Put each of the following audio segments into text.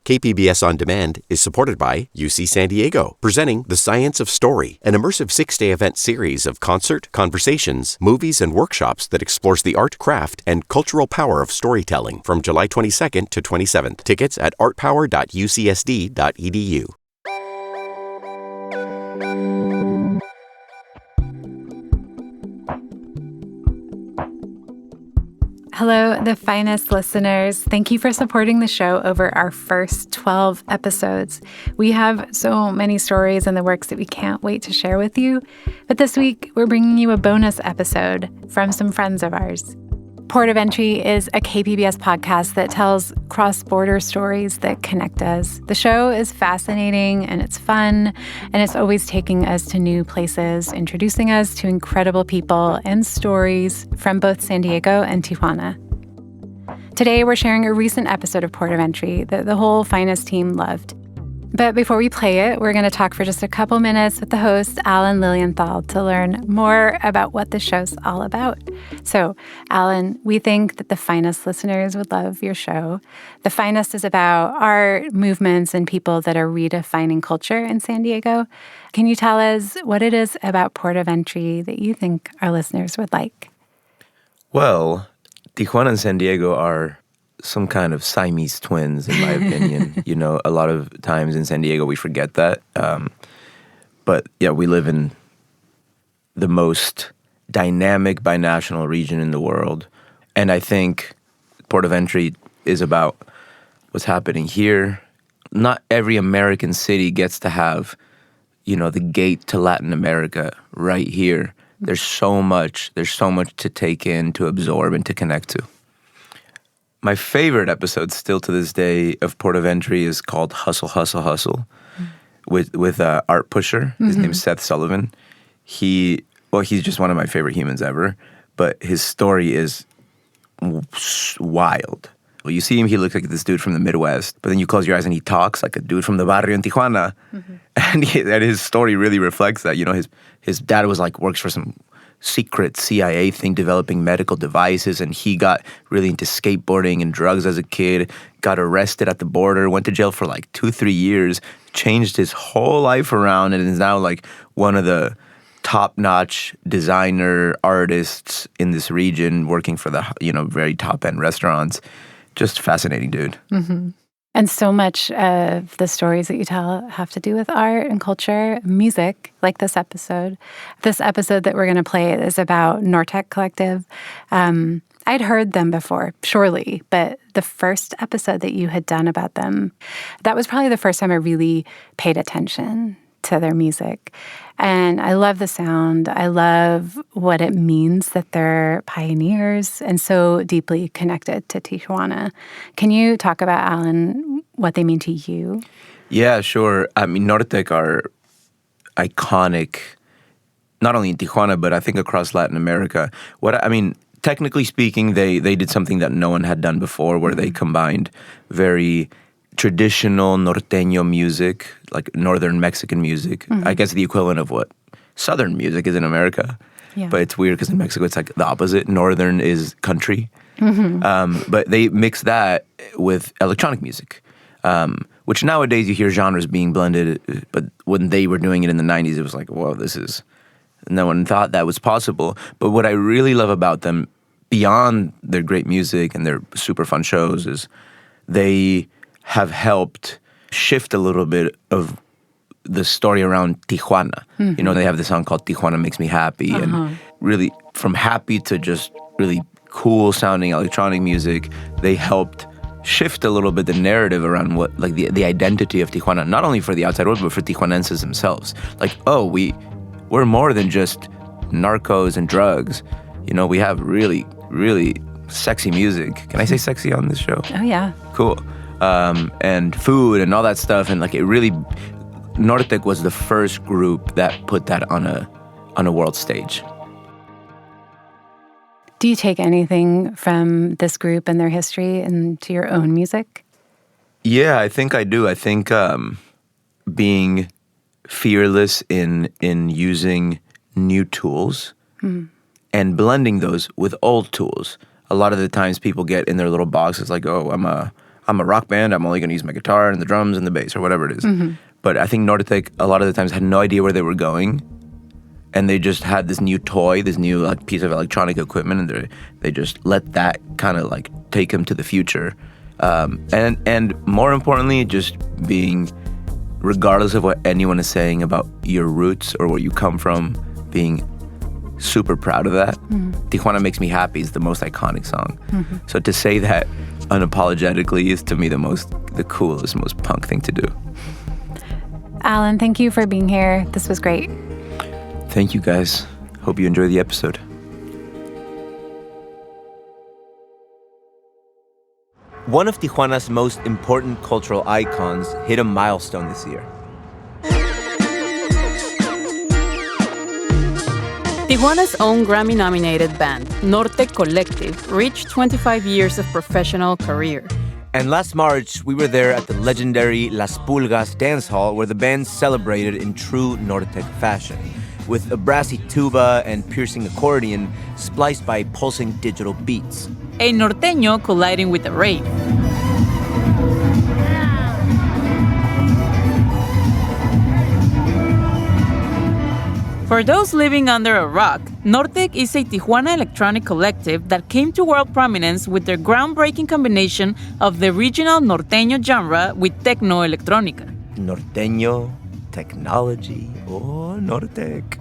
KPBS On Demand is supported by UC San Diego, presenting The Science of Story, an immersive 6-day event series of concert, conversations, movies, and workshops that explores the art, craft, and cultural power of storytelling from July 22nd to 27th. Tickets at artpower.ucsd.edu. Hello, the finest listeners. Thank you for supporting the show over our first 12 episodes. We have so many stories in the works that we can't wait to share with you. But this week, we're bringing you a bonus episode from some friends of ours. Port of Entry is a KPBS podcast that tells cross-border stories that connect us. The show is fascinating and it's fun, and it's always taking us to new places, introducing us to incredible people and stories from both San Diego and Tijuana. Today, we're sharing a recent episode of Port of Entry that the whole finest team loved. But before we play it, we're going to talk for just a couple minutes with the host, Alan Lilienthal, to learn more about what the show's all about. So, Alan, we think that the finest listeners would love your show. The finest is about art, movements, and people that are redefining culture in San Diego. Can you tell us what it is about Port of Entry that you think our listeners would like? Well, Tijuana and San Diego are some kind of Siamese twins, in my opinion. You know, a lot of times in San Diego, we forget that. But yeah, we live in the most dynamic binational region in the world. And I think Port of Entry is about what's happening here. Not every American city gets to have, you know, the gate to Latin America right here. There's so much to take in, to absorb, and to connect to. My favorite episode still to this day of Port of Entry is called Hustle, Hustle, Hustle with Art Pusher. His name's Seth Sullivan. He's just one of my favorite humans ever, but his story is wild. Well, you see him, he looks like this dude from the Midwest, but then you close your eyes and he talks like a dude from the barrio in Tijuana. And his story really reflects that. You know, his dad works for some secret CIA thing developing medical devices, and he got really into skateboarding and drugs as a kid, got arrested at the border, went to jail for 2-3 years, changed his whole life around, and is now one of the top-notch designer artists in this region, working for the very top-end restaurants. Just fascinating dude. Mm-hmm. And so much of the stories that you tell have to do with art and culture, music, like this episode. This episode that we're going to play is about Nortec Collective. I'd heard them before, surely, but the first episode that you had done about them, that was probably the first time I really paid attention to their music. And I love the sound. I love what it means that they're pioneers and so deeply connected to Tijuana. Can you talk about, Alan, what they mean to you? Yeah, sure. I mean, Nortec are iconic, not only in Tijuana, but I think across Latin America. Technically speaking, they did something that no one had done before, where they combined very traditional norteño music, like northern Mexican music. I guess the equivalent of what southern music is in America. Yeah. But it's weird because in Mexico it's the opposite. Northern is country. But they mix that with electronic music, which nowadays you hear genres being blended. But when they were doing it in the 90s, it was whoa, no one thought that was possible. But what I really love about them, beyond their great music and their super fun shows, is they have helped shift a little bit of the story around Tijuana. You know, they have this song called Tijuana Makes Me Happy, and really from happy to just really cool sounding electronic music, they helped shift a little bit the narrative around what the identity of Tijuana, not only for the outside world, but for Tijuanenses themselves. We're more than just narcos and drugs. You know, we have really, really sexy music. Can I say sexy on this show? Oh, yeah. Cool. And food and all that stuff. And Nortec was the first group that put that on a world stage. Do you take anything from this group and their history into your own music? Yeah, I think I do. I think being fearless in using new tools and blending those with old tools. A lot of the times people get in their little boxes I'm I'm a rock band. I'm only going to use my guitar and the drums and the bass or whatever it is. But I think Nortec, a lot of the times, had no idea where they were going. And they just had this new toy, this new like piece of electronic equipment, and they just let that kind of like take them to the future. And more importantly, just being, regardless of what anyone is saying about your roots or where you come from, being super proud of that. Tijuana Makes Me Happy is the most iconic song. So to say that unapologetically is to me the coolest, most punk thing to do. Alan, thank you for being here. This was great. Thank you, guys. Hope you enjoy the episode. One of Tijuana's most important cultural icons hit a milestone this year. Tijuana's own Grammy-nominated band, Nortec Collective, reached 25 years of professional career. And last March, we were there at the legendary Las Pulgas dance hall where the band celebrated in true Nortec fashion, with a brassy tuba and piercing accordion spliced by pulsing digital beats. A norteño colliding with a rave. For those living under a rock, Nortec is a Tijuana electronic collective that came to world prominence with their groundbreaking combination of the regional norteño genre with techno-electronica. Norteño, technology, or Nortec.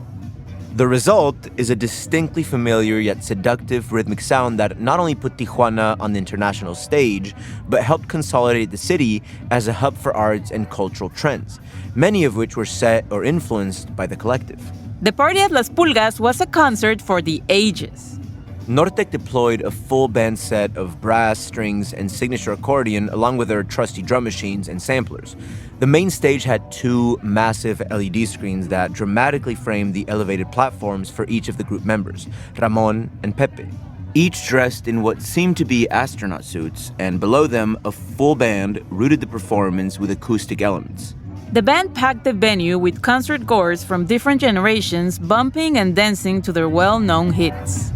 The result is a distinctly familiar yet seductive rhythmic sound that not only put Tijuana on the international stage, but helped consolidate the city as a hub for arts and cultural trends, many of which were set or influenced by the collective. The party at Las Pulgas was a concert for the ages. Nortec deployed a full band set of brass, strings, and signature accordion along with their trusty drum machines and samplers. The main stage had two massive LED screens that dramatically framed the elevated platforms for each of the group members, Ramon and Pepe, each dressed in what seemed to be astronaut suits, and below them, a full band rooted the performance with acoustic elements. The band packed the venue with concert-goers from different generations bumping and dancing to their well-known hits.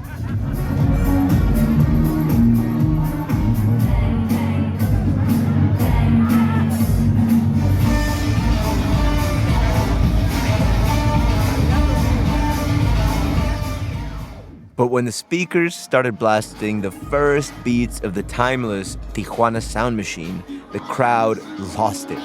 But when the speakers started blasting the first beats of the timeless Tijuana sound machine, the crowd lost it.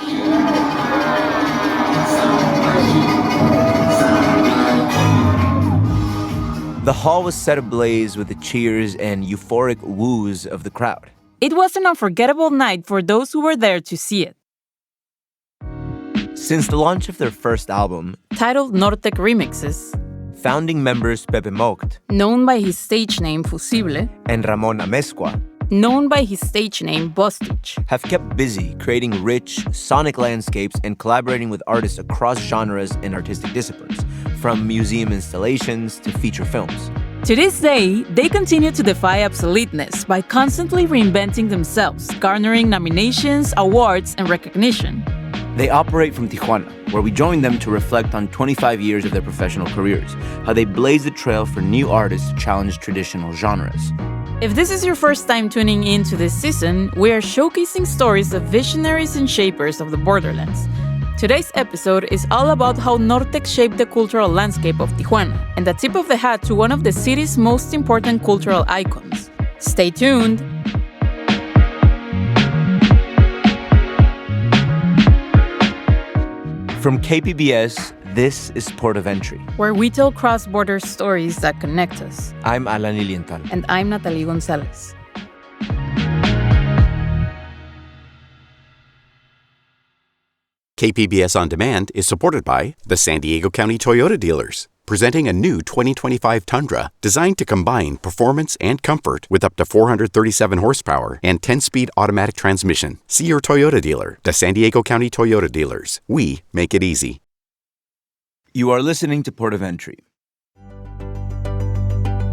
The hall was set ablaze with the cheers and euphoric woos of the crowd. It was an unforgettable night for those who were there to see it. Since the launch of their first album, Titled Nortec Remixes, founding members Pepe Mogt, known by his stage name Fusible, and Ramon Amezcua, known by his stage name Bostich, have kept busy creating rich, sonic landscapes and collaborating with artists across genres and artistic disciplines, from museum installations to feature films. To this day, they continue to defy obsoleteness by constantly reinventing themselves, garnering nominations, awards, and recognition. They operate from Tijuana, where we join them to reflect on 25 years of their professional careers, how they blaze the trail for new artists to challenge traditional genres. If this is your first time tuning in to this season, we are showcasing stories of visionaries and shapers of the borderlands. Today's episode is all about how Nortec shaped the cultural landscape of Tijuana, and a tip of the hat to one of the city's most important cultural icons. Stay tuned! From KPBS, this is Port of Entry, where we tell cross-border stories that connect us. I'm Alan Lilienthal. And I'm Natalie Gonzalez. KPBS On Demand is supported by the San Diego County Toyota dealers, presenting a new 2025 Tundra designed to combine performance and comfort with up to 437 horsepower and 10-speed automatic transmission. See your Toyota dealer, the San Diego County Toyota dealers. We make it easy. You are listening to Port of Entry.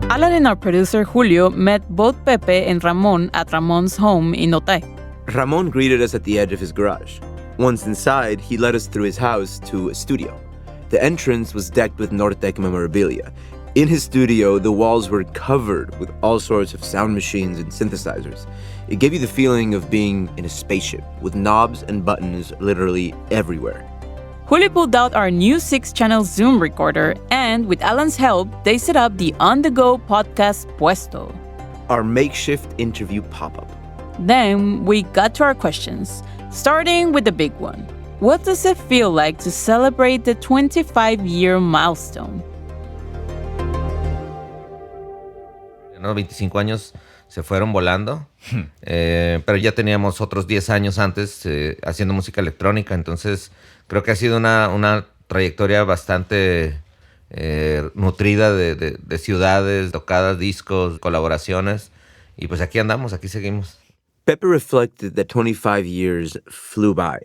Alan and our producer Julio met both Pepe and Ramon at Ramon's home in Otay. Ramon greeted us at the edge of his garage. Once inside, he led us through his house to a studio. The entrance was decked with Nortec memorabilia, In his studio, the walls were covered with all sorts of sound machines and synthesizers. It gave you the feeling of being in a spaceship, with knobs and buttons literally everywhere. Julio pulled out our new 6-channel Zoom recorder, and with Alan's help, they set up the on-the-go podcast Puesto. Our makeshift interview pop-up. Then we got to our questions, starting with the big one. What does it feel like to celebrate the 25-year milestone? 25 años se fueron volando, pero ya teníamos otros 10 años antes haciendo música electrónica, entonces creo que ha sido una trayectoria bastante nutrida de ciudades, tocadas, discos, colaboraciones, y pues aquí andamos, aquí seguimos. Pepe reflected that 25 years flew by.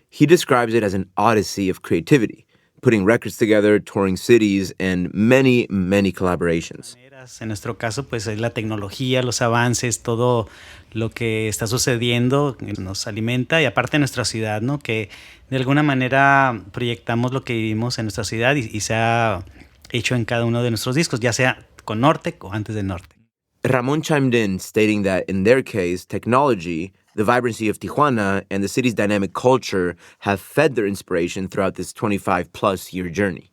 He describes it as an odyssey of creativity, putting records together, touring cities, and many, many collaborations. En nuestro caso, pues es la tecnología, los avances, todo lo que está sucediendo nos alimenta, y aparte nuestra ciudad, ¿no? Que de alguna manera proyectamos lo que vivimos en nuestra ciudad y se ha hecho en cada uno de nuestros discos, ya sea con Nortec o antes de Nortec. Ramon chimed in, stating that in their case, technology, the vibrancy of Tijuana, and the city's dynamic culture have fed their inspiration throughout this 25-plus year journey.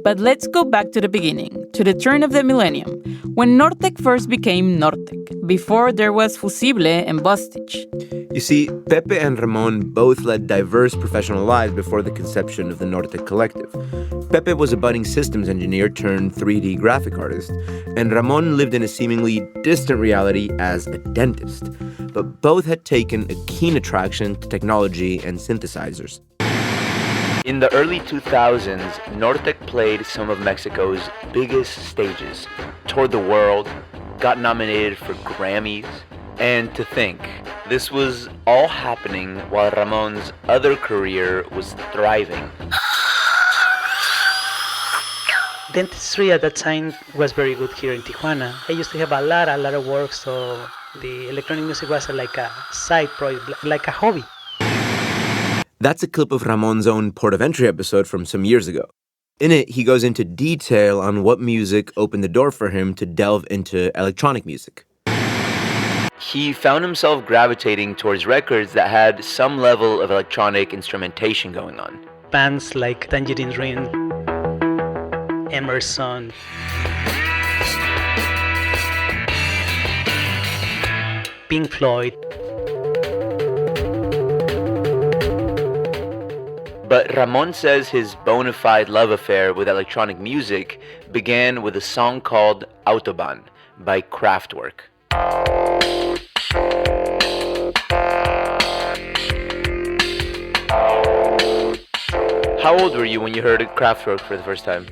But let's go back to the beginning, to the turn of the millennium, when Nortec first became Nortec, before there was Fusible and Bostich. You see, Pepe and Ramon both led diverse professional lives before the conception of the Nortec collective. Pepe was a budding systems engineer turned 3D graphic artist, and Ramon lived in a seemingly distant reality as a dentist. But both had taken a keen attraction to technology and synthesizers. In the early 2000s, Nortec played some of Mexico's biggest stages, toured the world, got nominated for Grammys, and to think, this was all happening while Ramon's other career was thriving. Dentistry at that time was very good here in Tijuana. I used to have a lot of work, so the electronic music was like a side project, like a hobby. That's a clip of Ramon's own Port of Entry episode from some years ago. In it, he goes into detail on what music opened the door for him to delve into electronic music. He found himself gravitating towards records that had some level of electronic instrumentation going on. Bands like Tangerine Dream, Emerson, Pink Floyd. But Ramon says his bona fide love affair with electronic music began with a song called Autobahn by Kraftwerk. How old were you when you heard Kraftwerk for the first time?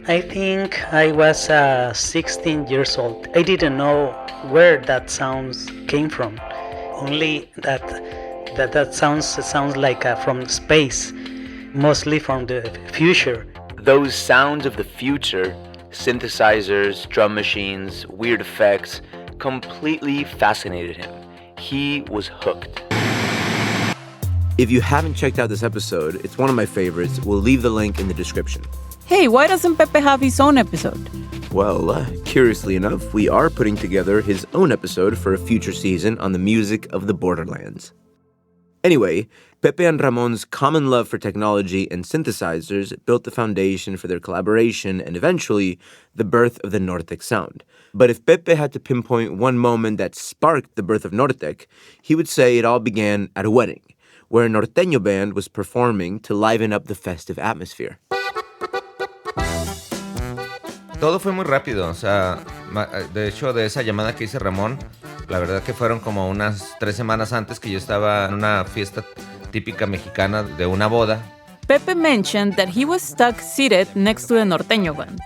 I think I was 16 years old. I didn't know where that sounds came from. Only that sounds like from space, mostly from the future. Those sounds of the future, synthesizers, drum machines, weird effects, completely fascinated him. He was hooked. If you haven't checked out this episode, it's one of my favorites. We'll leave the link in the description. Hey, why doesn't Pepe have his own episode? Well, curiously enough, we are putting together his own episode for a future season on the music of the borderlands. Anyway, Pepe and Ramon's common love for technology and synthesizers built the foundation for their collaboration and eventually the birth of the Nortec sound. But if Pepe had to pinpoint one moment that sparked the birth of Nortec, he would say it all began at a wedding, where a norteño band was performing to liven up the festive atmosphere. Todo fue muy rápido, o sea, de hecho de esa llamada que hice Ramón, la verdad que fueron como unas 3 semanas antes que yo estaba en una fiesta típica mexicana de una boda. Pepe mentioned that he was stuck seated next to the norteño band.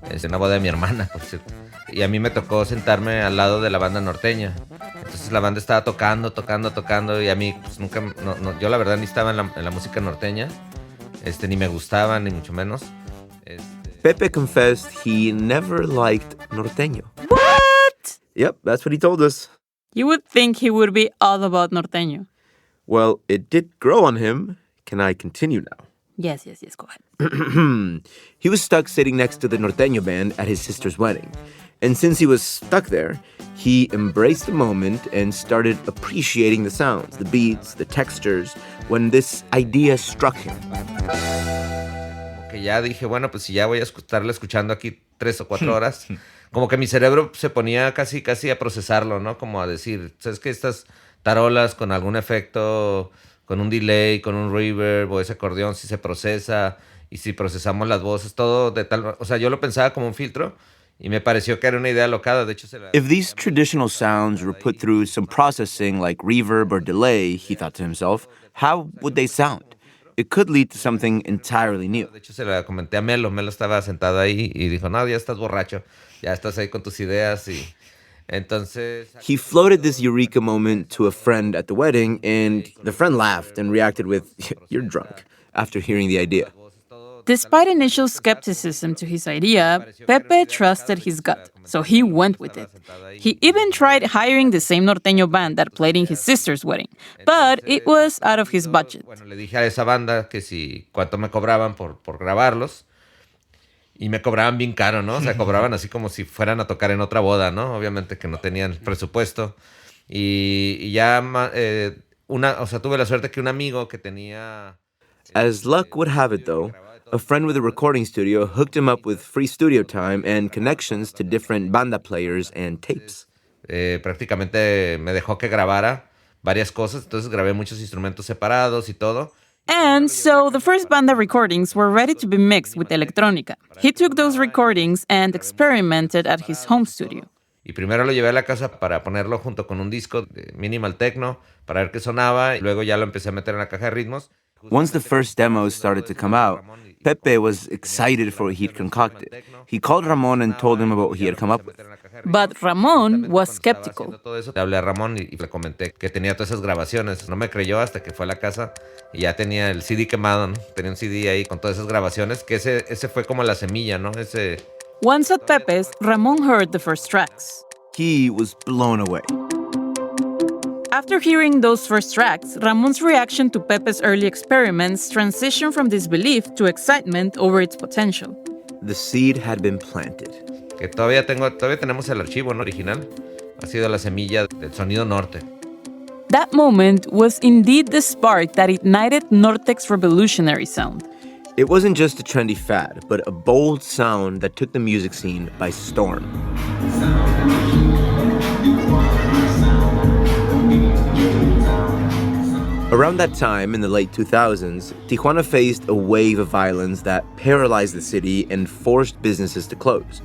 Es una boda de mi hermana, por cierto. Y a mí me tocó sentarme al lado de la banda norteña. Entonces la banda estaba tocando y a mí pues nunca, yo la verdad ni estaba en la música norteña, ni me gustaba ni mucho menos. Pepe confessed he never liked norteño. What? Yep, that's what he told us. You would think he would be all about norteño. Well, it did grow on him. Can I continue now? Yes, go ahead. He was stuck sitting next to the norteño band at his sister's wedding. And since he was stuck there, he embraced the moment and started appreciating the sounds, the beats, the textures, when this idea struck him. Que ya dije, bueno, pues si ya voy a estarle escuchando aquí 3 o 4 horas, como que mi cerebro se ponía casi a procesarlo, ¿no? Como a decir, ¿sabes qué? Estas tarolas con algún efecto, con un delay, con un reverb o ese acordeón, si se procesa, y si procesamos las voces, todo de tal... O sea, yo lo pensaba como un filtro, y me pareció que era una idea locada. De hecho, If these traditional sounds were put through some processing like reverb or delay, he thought to himself, how would they sound? It could lead to something entirely new. De hecho, se la comenté a Melo. Melo estaba sentado ahí y dijo, no, ya estás borracho. Ya estás ahí con tus ideas. Y entonces... He floated this eureka moment to a friend at the wedding, and the friend laughed and reacted with, "You're drunk," after hearing the idea. Despite initial skepticism to his idea, Pepe trusted his gut, so he went with it. He even tried hiring the same norteño band that played in his sister's wedding, but it was out of his budget. Bueno, le dije a esa banda que si cuánto me cobraban por grabarlos, y me cobraban bien caro, ¿no? O sea, cobraban así como si fueran a tocar en otra boda, ¿no? Obviamente que no tenían presupuesto. Y ya, o sea, tuve la suerte que un amigo que tenía... As luck would have it, though, a friend with a recording studio hooked him up with free studio time and connections to different banda players and tapes. Prácticamente me dejó que grabara varias cosas, entonces grabé muchos instrumentos separados y todo. And so the first banda recordings were ready to be mixed with electrónica. He took those recordings and experimented at his home studio. Y primero lo llevé a la casa para ponerlo junto con un disco de minimal techno para ver qué sonaba, y luego ya lo empecé a meter en la caja de ritmos. Once the first demos started to come out, Pepe was excited for what he'd concocted. He called Ramon and told him about what he had come up with. But Ramon was skeptical. Todo eso, le hablé a Ramón y le comenté que tenía todas esas grabaciones. No me creyó hasta que fue a la casa y ya tenía el CD quemado, ¿no? Tenía un CD ahí con todas esas grabaciones, que ese fue como la semilla, ¿no? Once at Pepe's, Ramon heard the first tracks. He was blown away. After hearing those first tracks, Ramon's reaction to Pepe's early experiments transitioned from disbelief to excitement over its potential. The seed had been planted. Que todavía tenemos el archivo, ¿no? Original. Ha sido la semilla del sonido norte. That moment was indeed the spark that ignited Nortec's revolutionary sound. It wasn't just a trendy fad, but a bold sound that took the music scene by storm. Around that time, in the late 2000s, Tijuana faced a wave of violence that paralyzed the city and forced businesses to close.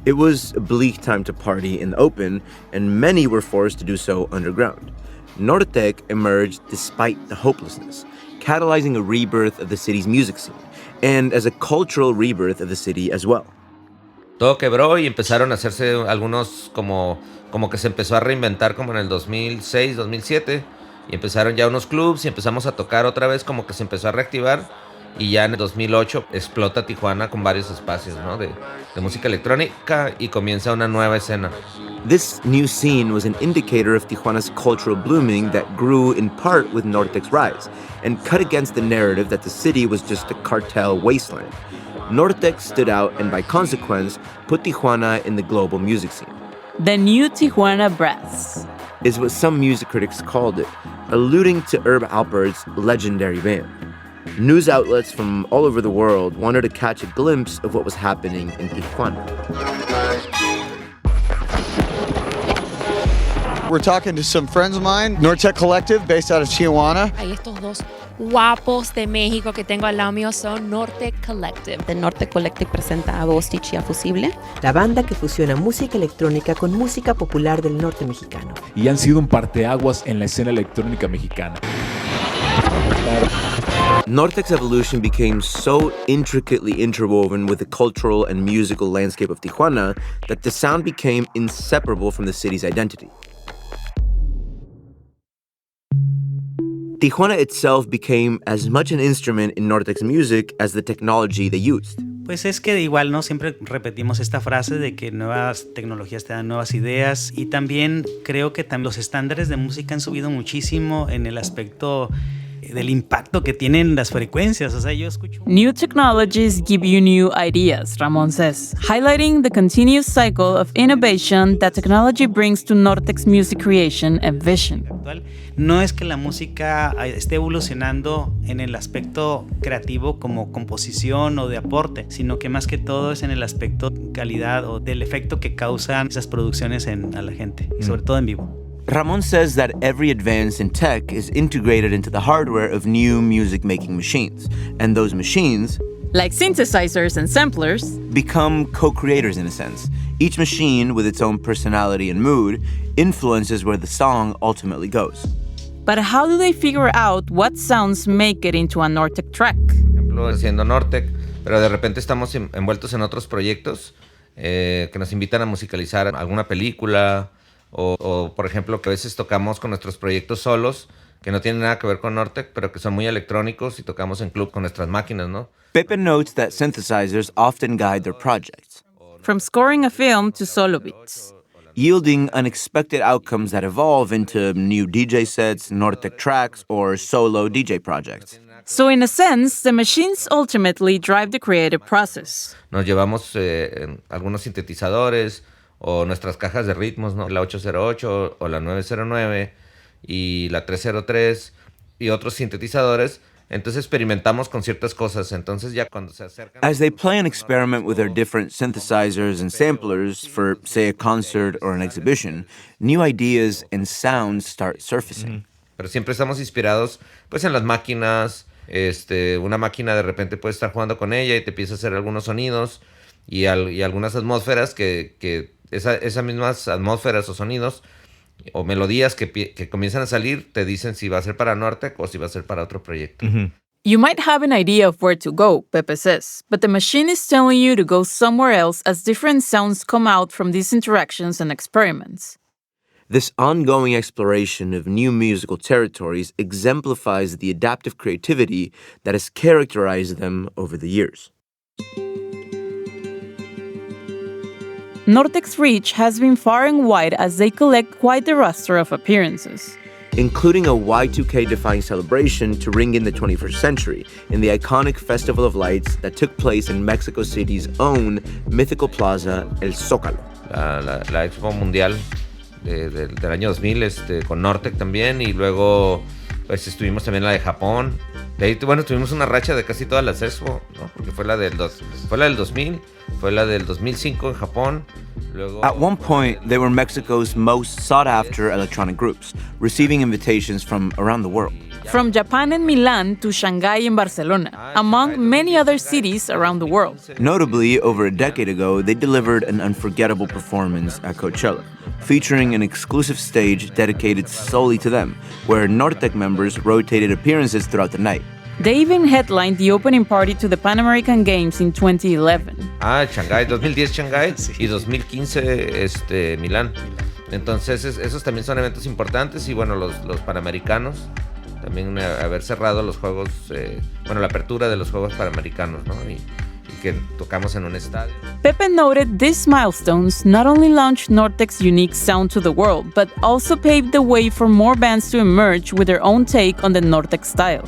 It was a bleak time to party in the open, and many were forced to do so underground. Nortec emerged despite the hopelessness, catalyzing a rebirth of the city's music scene, and as a cultural rebirth of the city as well. Todo quebró y empezaron a hacerse algunos como que se empezó a reinventar como en el 2006, 2007. Y empezaron ya unos clubs y empezamos a tocar otra vez, como que se empezó a reactivar. Y ya en el 2008 explota Tijuana con varios espacios, ¿no? de música electrónica, y comienza una nueva escena. This new scene was an indicator of Tijuana's cultural blooming that grew in part with Nortec's rise and cut against the narrative that the city was just a cartel wasteland. Nortec stood out and by consequence put Tijuana in the global music scene. The new Tijuana Brass is what some music critics called it, alluding to Herb Alpert's legendary band. News outlets from all over the world wanted to catch a glimpse of what was happening in Tijuana. We're talking to some friends of mine, Nortec Collective, based out of Tijuana. Hay estos dos guapos de México que tengo al lado mío, son Nortec Collective. The Nortec Collective presenta a Voz Tichia Fusible, la banda que fusiona música electrónica con música popular del norte mexicano. Y han sido un parteaguas en la escena electrónica mexicana. Nortec's evolution became so intricately interwoven with the cultural and musical landscape of Tijuana that the sound became inseparable from the city's identity. Tijuana itself became as much an instrument in Nortec's music as the technology they used. Pues es que igual, ¿no? Siempre repetimos esta frase de que nuevas tecnologías te dan nuevas ideas, y también creo que los estándares de música han subido muchísimo en el aspecto del impacto que tienen las frecuencias. O sea, yo escucho... New technologies give you new ideas, Ramon says, highlighting the continuous cycle of innovation that technology brings to Nortec's music creation and vision. No es que la música esté evolucionando en el aspecto creativo como composición o de aporte, sino que más que todo es en el aspecto calidad o del efecto que causan esas producciones a la gente, y sobre todo en vivo. Ramon says that every advance in tech is integrated into the hardware of new music-making machines, and those machines, like synthesizers and samplers, become co-creators in a sense. Each machine, with its own personality and mood, influences where the song ultimately goes. But how do they figure out what sounds make it into a Nortec track? Por ejemplo, haciendo Nortec, pero de repente estamos envueltos en otros proyectos que nos invitan a musicalizar alguna película, o por ejemplo, que a veces tocamos con nuestros proyectos solos, que no tienen nada que ver con Nortec, pero que son muy electrónicos y tocamos en club con nuestras máquinas, ¿no? Pepe notes that synthesizers often guide their projects, from scoring a film to solo beats, yielding unexpected outcomes that evolve into new DJ sets, Nortec tracks, or solo DJ projects. So in a sense, the machines ultimately drive the creative process. Nos llevamos algunos sintetizadores o nuestras cajas de ritmos, ¿no? La 808 o la 909 y la 303 y otros sintetizadores. Entonces experimentamos con ciertas cosas. Entonces ya cuando se acercan... As they play and experiment with their different synthesizers and samplers for, say, a concert or an exhibition, new ideas and sounds start surfacing. Pero siempre estamos inspirados pues en las máquinas. Una máquina de repente puedes estar jugando con ella y te empieza a hacer algunos sonidos y algunas atmósferas que esas mismas atmósferas o sonidos o melodías que comienzan a salir te dicen si va a ser para Nortec o si va a ser para otro proyecto. You might have an idea of where to go, Pepe says, but the machine is telling you to go somewhere else as different sounds come out from these interactions and experiments. This ongoing exploration of new musical territories exemplifies the adaptive creativity that has characterized them over the years. Nortec's reach has been far and wide as they collect quite the roster of appearances, including a Y2K-defined celebration to ring in the 21st century in the iconic Festival of Lights that took place in Mexico City's own mythical plaza, El Zócalo. La Expo Mundial del año 2000 con Nortec también, y luego pues estuvimos también en la de Japón. De ahí, bueno, tuvimos una racha de casi todas las Expo, ¿no? Porque fue la del 2000, fue la del 2005 en Japón. Luego... At one point, they were Mexico's most sought-after electronic groups, receiving invitations from around the world. From Japan and Milan to Shanghai and Barcelona, among many other cities around the world. Notably, over a decade ago, they delivered an unforgettable performance at Coachella, featuring an exclusive stage dedicated solely to them, where Nortec members rotated appearances throughout the night. They even headlined the opening party to the Pan American Games in 2011. Shanghai, 2010 Shanghai y 2015 Milán. Entonces, esos también son eventos importantes, y bueno, los Panamericanos, también haber cerrado los Juegos, la apertura de los Juegos Panamericanos, ¿no? Y que tocamos en un estadio. Pepe noted these milestones not only launched Nortec's unique sound to the world, but also paved the way for more bands to emerge with their own take on the Nortec style.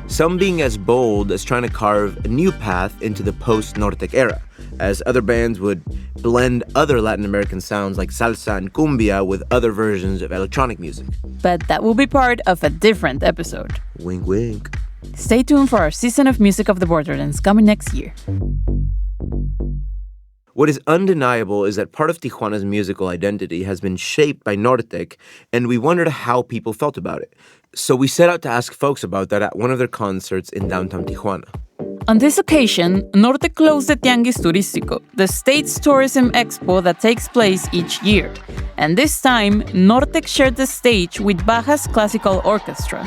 Some being as bold as trying to carve a new path into the post-Nortec era, as other bands would blend other Latin American sounds like salsa and cumbia with other versions of electronic music. But that will be part of a different episode. Wink, wink. Stay tuned for our season of Music of the Borderlands coming next year. What is undeniable is that part of Tijuana's musical identity has been shaped by Nortec, and we wondered how people felt about it. So we set out to ask folks about that at one of their concerts in downtown Tijuana. On this occasion, Nortec closed the Tianguis Turístico, the state's tourism expo that takes place each year. And this time, Nortec shared the stage with Baja's Classical Orchestra.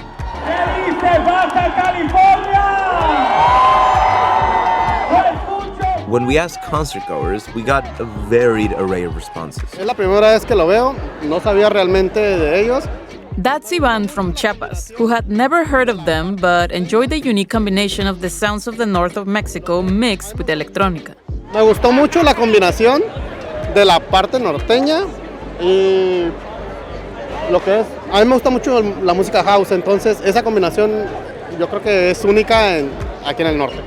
When we asked concertgoers, we got a varied array of responses. Es la primera vez que lo veo, no sabía realmente de ellos. That's Ivan from Chiapas, who had never heard of them but enjoyed the unique combination of the sounds of the north of Mexico mixed with electrónica. Me gustó mucho la combinación de la parte norteña y lo que es. A mí me gusta mucho la música house, entonces esa combinación yo creo que es única aquí en el norte.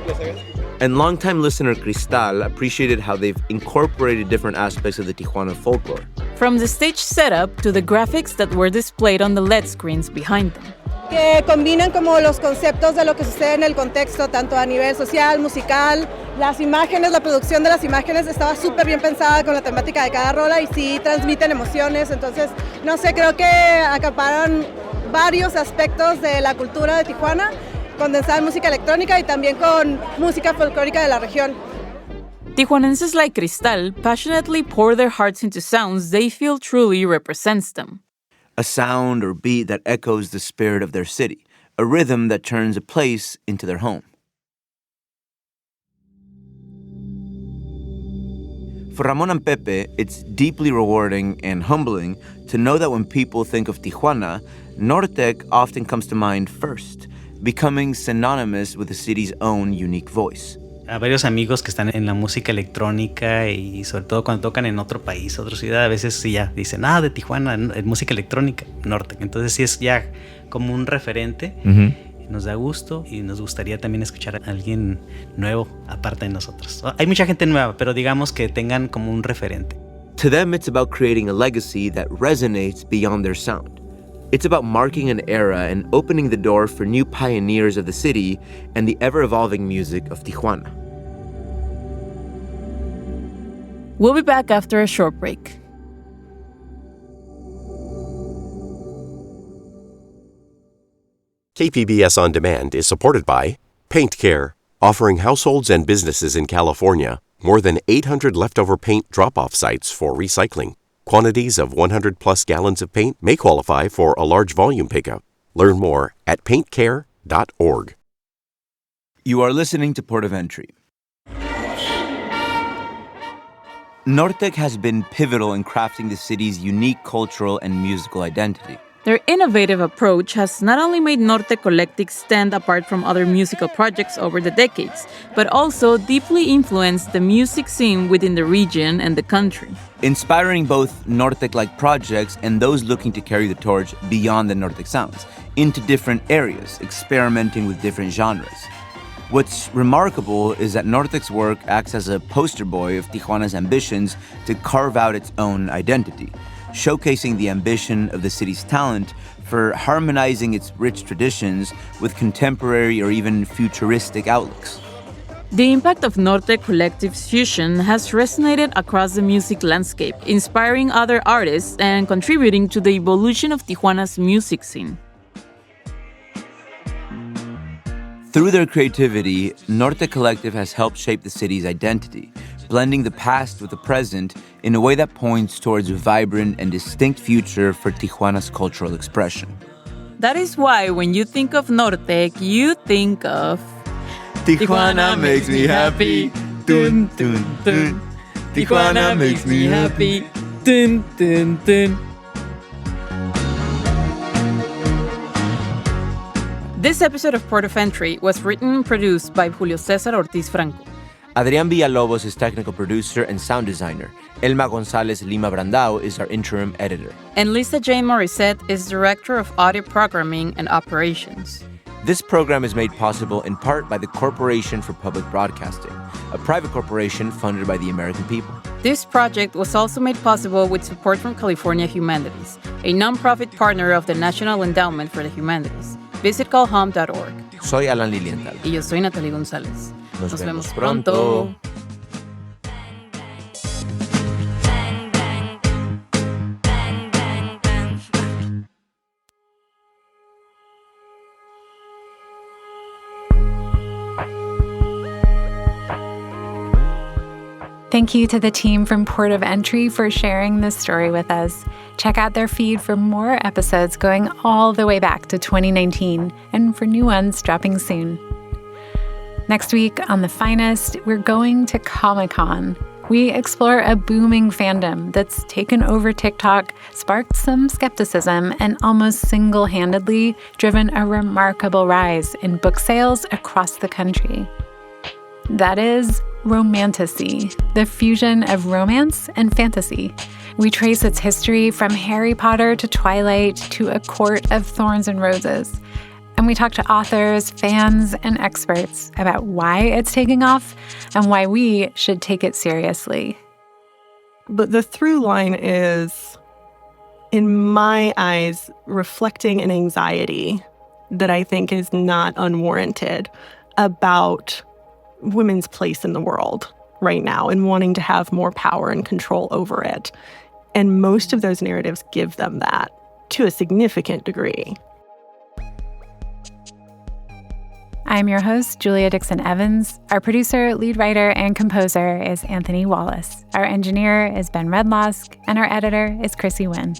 And longtime listener Cristal appreciated how they've incorporated different aspects of the Tijuana folklore. From the stage setup to the graphics that were displayed on the LED screens behind them. Que combinan como los conceptos de lo que sucede en el contexto, tanto a nivel social, musical, las imágenes, la producción de las imágenes estaba súper bien pensada con la temática de cada rola y sí transmiten emociones, entonces, no sé, creo que acaparan varios aspectos de la cultura de Tijuana, condensada en música electrónica y también con música folclórica de la región. Tijuanenses like Cristal passionately pour their hearts into sounds they feel truly represents them. A sound or beat that echoes the spirit of their city, a rhythm that turns a place into their home. For Ramon and Pepe, it's deeply rewarding and humbling to know that when people think of Tijuana, Nortec often comes to mind first, becoming synonymous with the city's own unique voice. A varios amigos que están en la música electrónica y sobre todo cuando tocan en otro país, otra ciudad, a veces sí ya dicen, de Tijuana, en música electrónica, Nortec. Entonces sí es ya como un referente. Nos da gusto y nos gustaría también escuchar a alguien nuevo aparte de nosotros. Hay mucha gente nueva, pero digamos que tengan como un referente. To them, it's about creating a legacy that resonates beyond their sound. It's about marking an era and opening the door for new pioneers of the city and the ever-evolving music of Tijuana. We'll be back after a short break. KPBS On Demand is supported by Paint Care, offering households and businesses in California more than 800 leftover paint drop-off sites for recycling. Quantities of 100-plus gallons of paint may qualify for a large volume pickup. Learn more at paintcare.org. You are listening to Port of Entry. Nortec has been pivotal in crafting the city's unique cultural and musical identity. Their innovative approach has not only made Nortec Collective stand apart from other musical projects over the decades, but also deeply influenced the music scene within the region and the country. Inspiring both Nortec-like projects and those looking to carry the torch beyond the Nortec sounds, into different areas, experimenting with different genres. What's remarkable is that Nortec's work acts as a poster boy of Tijuana's ambitions to carve out its own identity, showcasing the ambition of the city's talent for harmonizing its rich traditions with contemporary or even futuristic outlooks. The impact of Nortec Collective's fusion has resonated across the music landscape, inspiring other artists and contributing to the evolution of Tijuana's music scene. Through their creativity, Nortec Collective has helped shape the city's identity, blending the past with the present in a way that points towards a vibrant and distinct future for Tijuana's cultural expression. That is why when you think of Nortec, you think of Tijuana makes me happy, dun dun dun. Tijuana makes me happy, dun dun dun. This episode of Port of Entry was written and produced by Julio César Ortiz Franco. Adrián Villalobos is technical producer and sound designer. Elma González Lima Brandao is our interim editor. And Lisa Jane Morissette is director of audio programming and operations. This program is made possible in part by the Corporation for Public Broadcasting, a private corporation funded by the American people. This project was also made possible with support from California Humanities, a nonprofit partner of the National Endowment for the Humanities. Visit callhome.org. Soy Alan Lilienthal. Y yo soy Natalie González. Nos vemos pronto. Thank you to the team from Port of Entry for sharing this story with us. Check out their feed for more episodes going all the way back to 2019 and for new ones dropping soon. Next week on The Finest, we're going to Comic-Con. We explore a booming fandom that's taken over TikTok, sparked some skepticism, and almost single-handedly driven a remarkable rise in book sales across the country. That is romantasy, the fusion of romance and fantasy. We trace its history from Harry Potter to Twilight to A Court of Thorns and Roses. and we talk to authors, fans, and experts about why it's taking off and why we should take it seriously. But the through line is, in my eyes, reflecting an anxiety that I think is not unwarranted about women's place in the world right now and wanting to have more power and control over it. And most of those narratives give them that to a significant degree. I'm your host, Julia Dixon Evans. Our producer, lead writer, and composer is Anthony Wallace. Our engineer is Ben Redlosk, and our editor is Chrissy Wynn.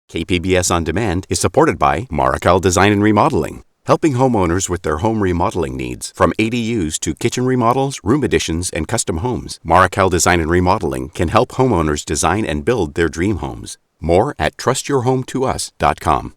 KPBS On Demand is supported by Marrocel Design and Remodeling, helping homeowners with their home remodeling needs. From ADUs to kitchen remodels, room additions, and custom homes, Marrocel Design and Remodeling can help homeowners design and build their dream homes. More at trustyourhometous.com.